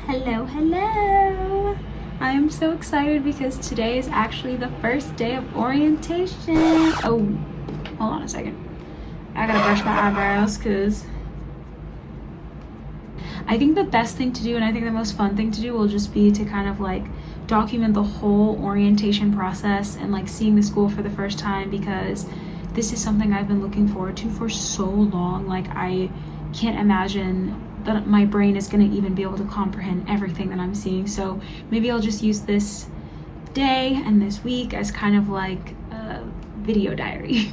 Hello, hello! I am so excited because today is actually the first day of orientation. Oh, hold on a second. I gotta brush my eyebrows because I think the best thing to do, and I think the most fun thing to do, will just be to kind of like document the whole orientation process and like seeing the school for the first time, because this is something I've been looking forward to for so long. Like, I can't imagine that my brain is going to even be able to comprehend everything that I'm seeing. So maybe I'll just use this day and this week as kind of like a video diary.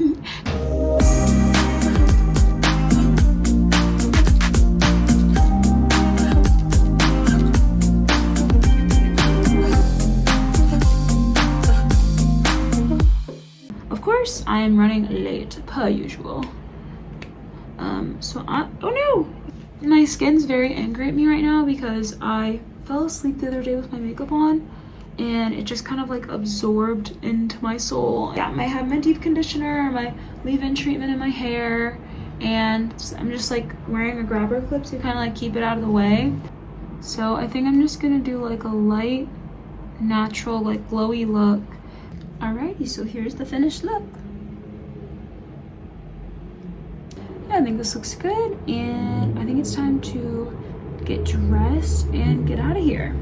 Of course, I am running late per usual. Oh no! My skin's very angry at me right now because I fell asleep the other day with my makeup on and it just kind of like absorbed into my soul. Yeah, I have my deep conditioner, my leave-in treatment in my hair, and I'm just like wearing a grabber clip to kind of like keep it out of the way. So I think I'm just gonna do like a light, natural, like glowy look. Alrighty, so here's the finished look. I think this looks good, and I think it's time to get dressed and get out of here.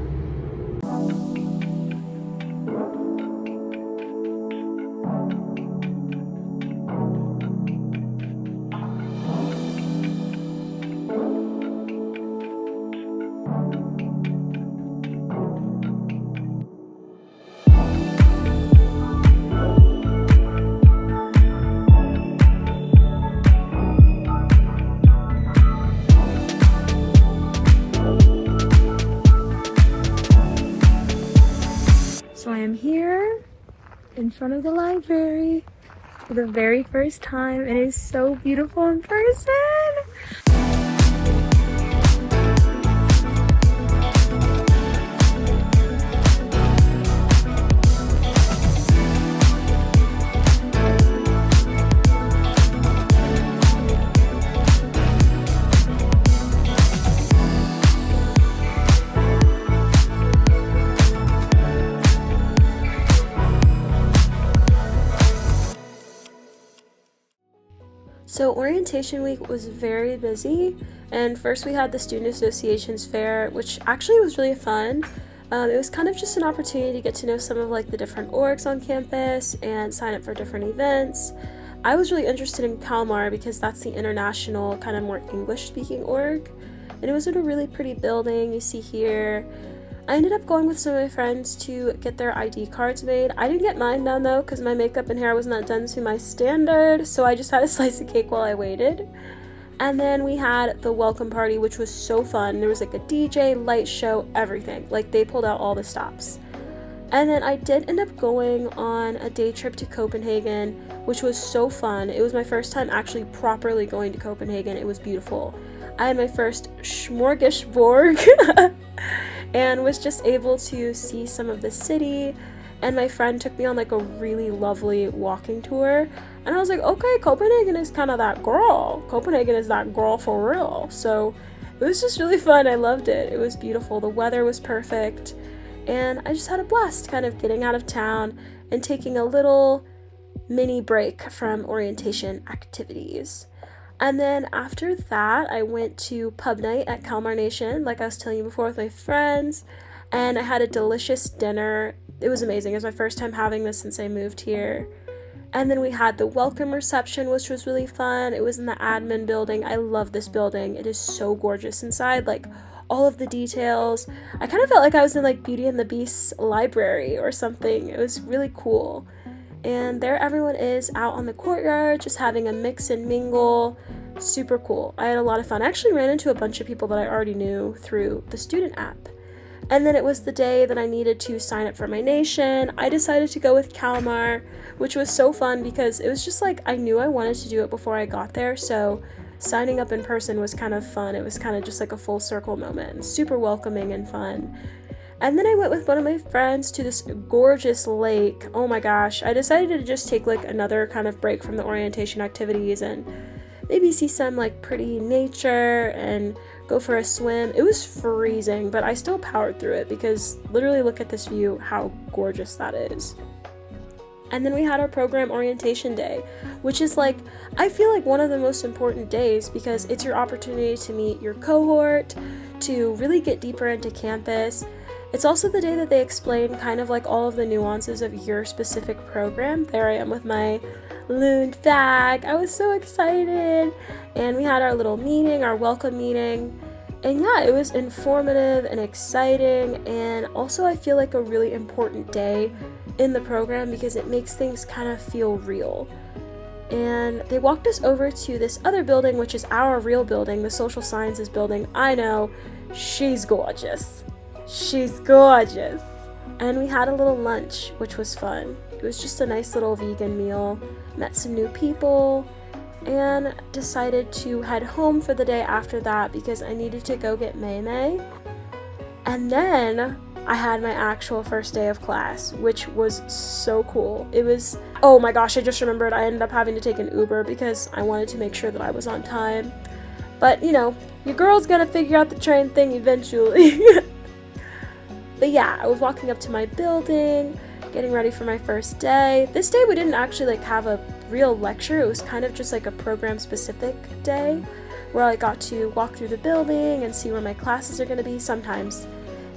So I am here in front of the library for the very first time. It is so beautiful in person. So orientation week was very busy, and first we had the Student Associations Fair, which actually was really fun. It was kind of just an opportunity to get to know some of like the different orgs on campus and sign up for different events. I was really interested in Kalmar because that's the international kind of more English speaking org, and it was in a really pretty building you see here. I ended up going with some of my friends to get their ID cards made. I didn't get mine done though because my makeup and hair was not done to my standard, so I just had a slice of cake while I waited. And then we had the welcome party, which was so fun. There was like a DJ, light show, everything. Like, they pulled out all the stops. And then I did end up going on a day trip to Copenhagen, which was so fun. It was my first time actually properly going to Copenhagen. It was beautiful. I had my first smorgasbord and was just able to see some of the city, and my friend took me on like a really lovely walking tour, and I was like, okay, Copenhagen is kind of that girl. Copenhagen is that girl for real. So it was just really fun. I loved it. It was beautiful. The weather was perfect, and I just had a blast kind of getting out of town and taking a little mini break from orientation activities. And then after that, I went to pub night at Kalmar Nation, like I was telling you before, with my friends, and I had a delicious dinner. It was amazing. It was my first time having this since I moved here. And then we had the welcome reception, which was really fun. It was in the admin building. I love this building. It is so gorgeous inside, like all of the details. I kind of felt like I was in like Beauty and the Beast's library or something. It was really cool. And there everyone is out on the courtyard, just having a mix and mingle. Super cool. I had a lot of fun. I actually ran into a bunch of people that I already knew through the student app. And then it was the day that I needed to sign up for my nation. I decided to go with Kalmar, which was so fun because it was just like I knew I wanted to do it before I got there. So signing up in person was kind of fun. It was kind of just like a full circle moment. Super welcoming and fun. And then I went with one of my friends to this gorgeous lake. Oh my gosh. I decided to just take like another kind of break from the orientation activities and maybe see some like pretty nature and go for a swim. It was freezing, but I still powered through it because literally look at this view, how gorgeous that is. And then we had our program orientation day, which is like, I feel like one of the most important days because it's your opportunity to meet your cohort, to really get deeper into campus. It's also the day that they explain kind of like all of the nuances of your specific program. There I am with my Lund bag. I was so excited. And we had our little meeting, our welcome meeting. And yeah, it was informative and exciting, and also I feel like a really important day in the program because it makes things kind of feel real. And they walked us over to this other building, which is our real building, the social sciences building. I know, she's gorgeous. She's gorgeous. And we had a little lunch, which was fun. It was just a nice little vegan meal, met some new people, and decided to head home for the day after that because I needed to go get May. And then I had my actual first day of class, which was so cool. It was, oh my gosh, I just remembered I ended up having to take an Uber because I wanted to make sure that I was on time. But, you know, your girl's gonna figure out the train thing eventually. But yeah, I was walking up to my building, getting ready for my first day. This day we didn't actually like have a real lecture. It was kind of just like a program specific day where I got to walk through the building and see where my classes are going to be sometimes.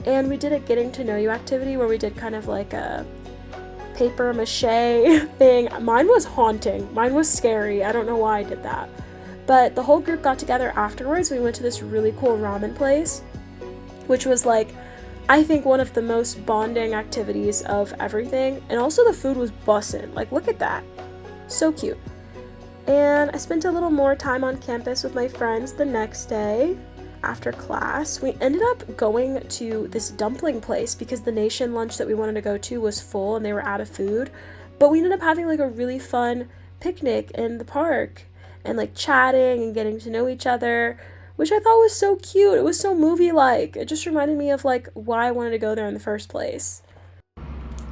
And we did a getting to know you activity where we did kind of like a paper mache thing. Mine was haunting. Mine was scary. I don't know why I did that. But the whole group got together afterwards. We went to this really cool ramen place, which was like, I think one of the most bonding activities of everything. And also the food was bussin'. Like, look at that. So cute. And I spent a little more time on campus with my friends the next day after class. We ended up going to this dumpling place because the nation lunch that we wanted to go to was full and they were out of food. But we ended up having like a really fun picnic in the park and like chatting and getting to know each other, which I thought was so cute. It was so movie-like. It just reminded me of like why I wanted to go there in the first place.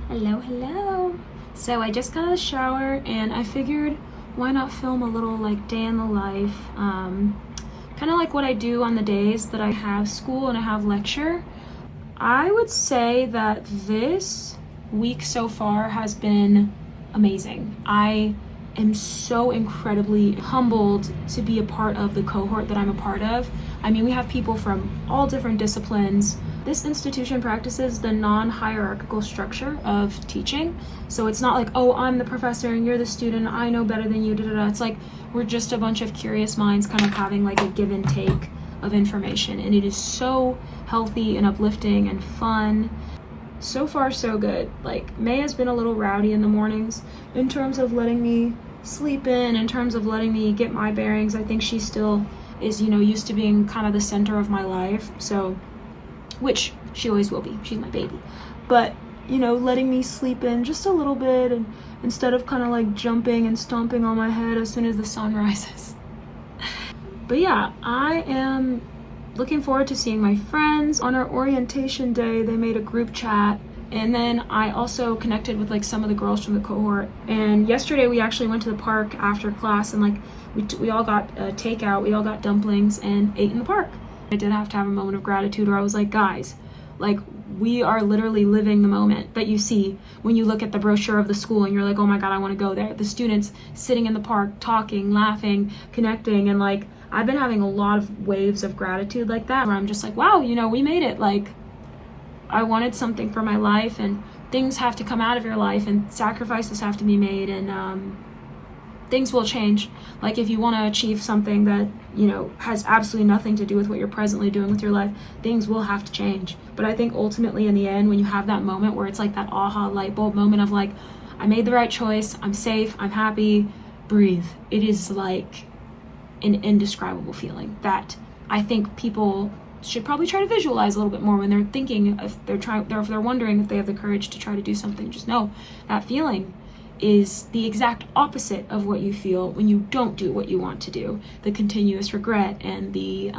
Hello. So I just got out of the shower and I figured why not film a little like day in the life, kind of like what I do on the days that I have school and I have lecture. I would say that this week so far has been amazing. I am so incredibly humbled to be a part of the cohort that I'm a part of. I mean, we have people from all different disciplines. This institution practices the non-hierarchical structure of teaching. So it's not like, oh, I'm the professor and you're the student, I know better than you, da-da-da. It's like we're just a bunch of curious minds kind of having like a give and take of information. And it is so healthy and uplifting and fun. So far, so good. Like, May has been a little rowdy in the mornings in terms of letting me sleep in terms of letting me get my bearings. I think she still is, you know, used to being kind of the center of my life. So, which she always will be. She's my baby. But, you know, letting me sleep in just a little bit and instead of kind of like jumping and stomping on my head as soon as the sun rises. But yeah, I am looking forward to seeing my friends. On our orientation day, they made a group chat, and then I also connected with like some of the girls from the cohort. And yesterday we actually went to the park after class and like we all got takeout, we all got dumplings and ate in the park. I did have to have a moment of gratitude where I was like, guys, like we are literally living the moment that you see when you look at the brochure of the school and you're like, oh my God, I want to go there. The students sitting in the park, talking, laughing, connecting, and like I've been having a lot of waves of gratitude like that where I'm just like, wow, you know, we made it. Like I wanted something for my life and things have to come out of your life and sacrifices have to be made and things will change. Like if you want to achieve something that, you know, has absolutely nothing to do with what you're presently doing with your life, things will have to change. But I think ultimately in the end, when you have that moment where it's like that aha light bulb moment of like, I made the right choice, I'm safe, I'm happy, breathe. It is like an indescribable feeling that I think people should probably try to visualize a little bit more when they're thinking, if they're wondering if they have the courage to try to do something. Just know that feeling is the exact opposite of what you feel when you don't do what you want to do. The continuous regret and the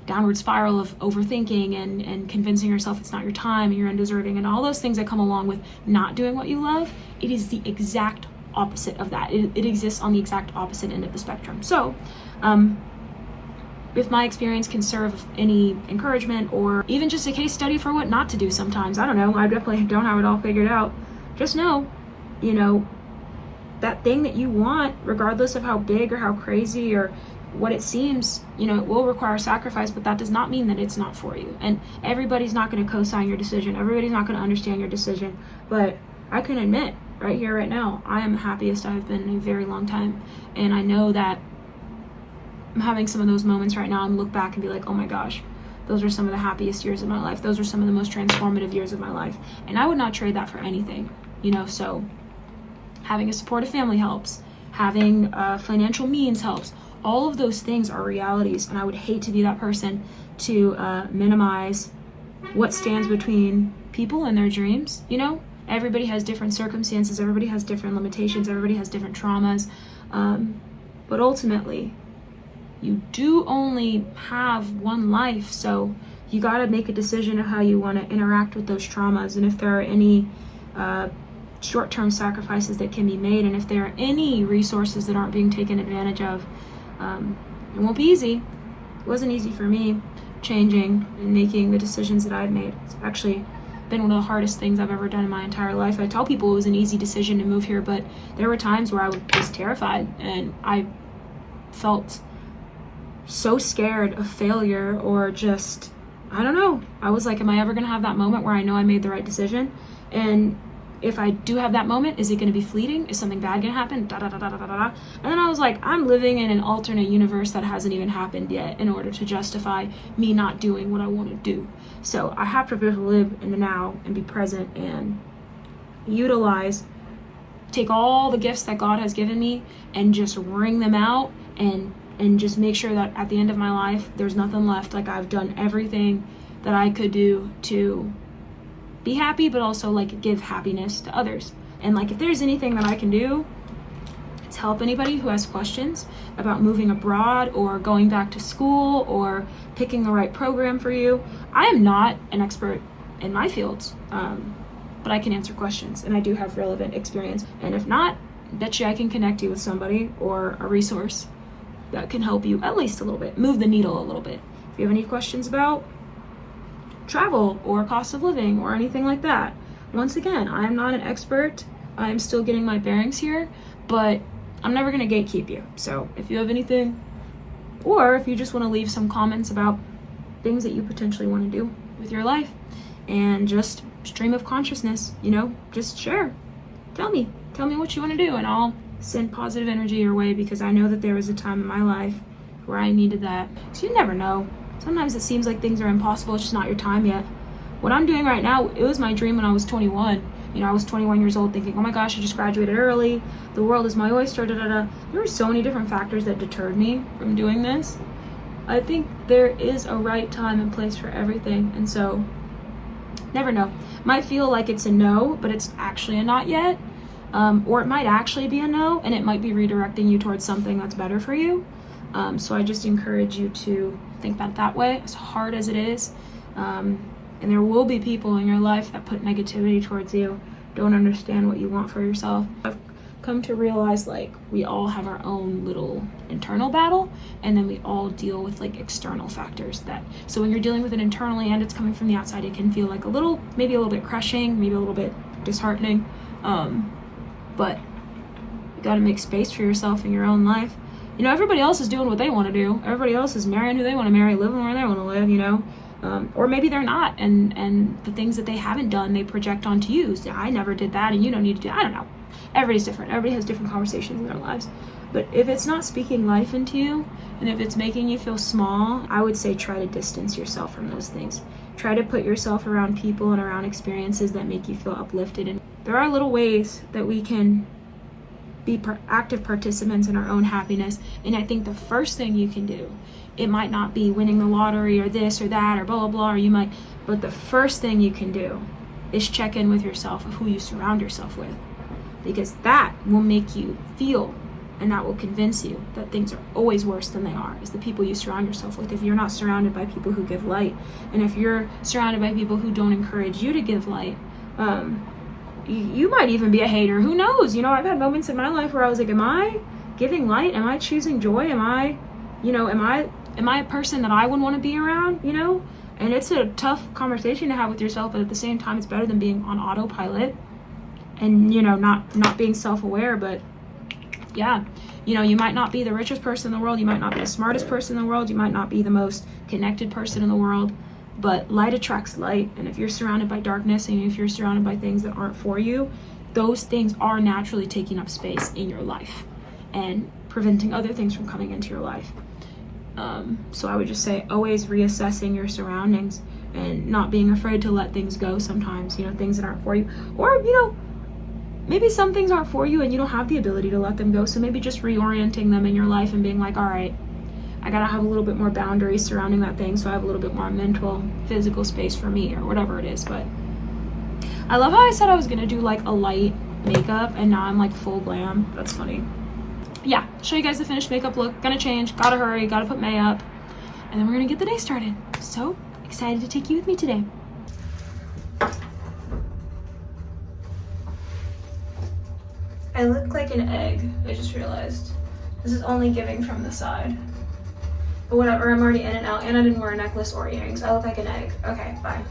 downward spiral of overthinking and convincing yourself it's not your time and you're undeserving and all those things that come along with not doing what you love. It is the exact opposite of that. It exists on the exact opposite end of the spectrum. So if my experience can serve any encouragement or even just a case study for what not to do sometimes, I don't know, I definitely don't have it all figured out. Just know, you know, that thing that you want, regardless of how big or how crazy or what it seems, you know, it will require sacrifice, but that does not mean that it's not for you. And everybody's not going to co-sign your decision. Everybody's not going to understand your decision. But I can admit right here, right now, I am the happiest I've been in a very long time. And I know that I'm having some of those moments right now and look back and be like, oh my gosh, those are some of the happiest years of my life. Those are some of the most transformative years of my life. And I would not trade that for anything, you know. So having a supportive family helps. Having financial means helps. All of those things are realities, and I would hate to be that person to minimize what stands between people and their dreams. You know, everybody has different circumstances, everybody has different limitations, everybody has different traumas, but ultimately, you do only have one life, so you got to make a decision of how you want to interact with those traumas, and if there are any short-term sacrifices that can be made, and if there are any resources that aren't being taken advantage of. It won't be easy. It wasn't easy for me changing and making the decisions that I've made. It's actually been one of the hardest things I've ever done in my entire life. I tell people it was an easy decision to move here, but there were times where I was terrified and I felt so scared of failure, or just, I don't know. I was like, am I ever going to have that moment where I know I made the right decision? And if I do have that moment, is it going to be fleeting? Is something bad going to happen? Da, da, da, da, da, da, da. And then I was like, I'm living in an alternate universe that hasn't even happened yet in order to justify me not doing what I want to do. So I have to be able to live in the now and be present and utilize, take all the gifts that God has given me and just wring them out and just make sure that at the end of my life, there's nothing left. Like, I've done everything that I could do to be happy, but also like give happiness to others. And like, if there's anything that I can do to help anybody who has questions about moving abroad or going back to school or picking the right program for you, I am not an expert in my fields, but I can answer questions and I do have relevant experience. And if not, bet you I can connect you with somebody or a resource that can help you at least a little bit, move the needle a little bit. If you have any questions about travel or cost of living or anything like that, once again, I am not an expert. I'm still getting my bearings here, but I'm never going to gatekeep you. So if you have anything, or if you just want to leave some comments about things that you potentially want to do with your life and just stream of consciousness, you know, just share. Tell me what you want to do, and I'll send positive energy your way, because I know that there was a time in my life where I needed that. So you never know. Sometimes it seems like things are impossible. It's just not your time yet. What I'm doing right now, it was my dream when I was 21. You know, I was 21 years old thinking, oh my gosh, I just graduated early. The world is my oyster, da da da. There were so many different factors that deterred me from doing this. I think there is a right time and place for everything. And so, never know. Might feel like it's a no, but it's actually a not yet. Or it might actually be a no, and it might be redirecting you towards something that's better for you. So I just encourage you to think about it that way, as hard as it is. And there will be people in your life that put negativity towards you, don't understand what you want for yourself. I've come to realize, like, we all have our own little internal battle, and then we all deal with like external factors that, so when you're dealing with it internally and it's coming from the outside, it can feel like maybe a little bit crushing, maybe a little bit disheartening. But you got to make space for yourself in your own life. You know, everybody else is doing what they want to do. Everybody else is marrying who they want to marry, living where they want to live, you know. Or maybe they're not, and the things that they haven't done, they project onto you. So, I never did that, and you don't need to do. I don't know. Everybody's different. Everybody has different conversations in their lives. But if it's not speaking life into you, and if it's making you feel small, I would say try to distance yourself from those things. Try to put yourself around people and around experiences that make you feel uplifted. And there are little ways that we can be active participants in our own happiness. And I think the first thing you can do, it might not be winning the lottery or this or that or blah, blah, blah, or you might, but the first thing you can do is check in with yourself of who you surround yourself with, because that will make you feel, and that will convince you that things are always worse than they are, is the people you surround yourself with. If you're not surrounded by people who give light, and if you're surrounded by people who don't encourage you to give light, you might even be a hater. Who knows? You know, I've had moments in my life where I was like, am I giving light? Am I choosing joy? Am I a person that I would want to be around, you know? And it's a tough conversation to have with yourself, but at the same time, it's better than being on autopilot and, you know, not being self-aware. But yeah, you know, you might not be the richest person in the world. You might not be the smartest person in the world. You might not be the most connected person in the world, but light attracts light. And if you're surrounded by darkness and if you're surrounded by things that aren't for you, those things are naturally taking up space in your life and preventing other things from coming into your life. So I would just say always reassessing your surroundings and not being afraid to let things go sometimes, you know, things that aren't for you. Or, you know, maybe some things aren't for you and you don't have the ability to let them go. So maybe just reorienting them in your life and being like, all right, I gotta have a little bit more boundaries surrounding that thing so I have a little bit more mental, physical space for me or whatever it is. But I love how I said I was gonna do like a light makeup and now I'm like full glam. That's funny. Yeah, show you guys the finished makeup look. Gonna change, gotta hurry, gotta put May up, and then we're gonna get the day started. So excited to take you with me today. I look like an egg, I just realized. This is only giving from the side. But whatever, I'm already in and out, and I didn't wear a necklace or earrings. I look like an egg. Okay, bye.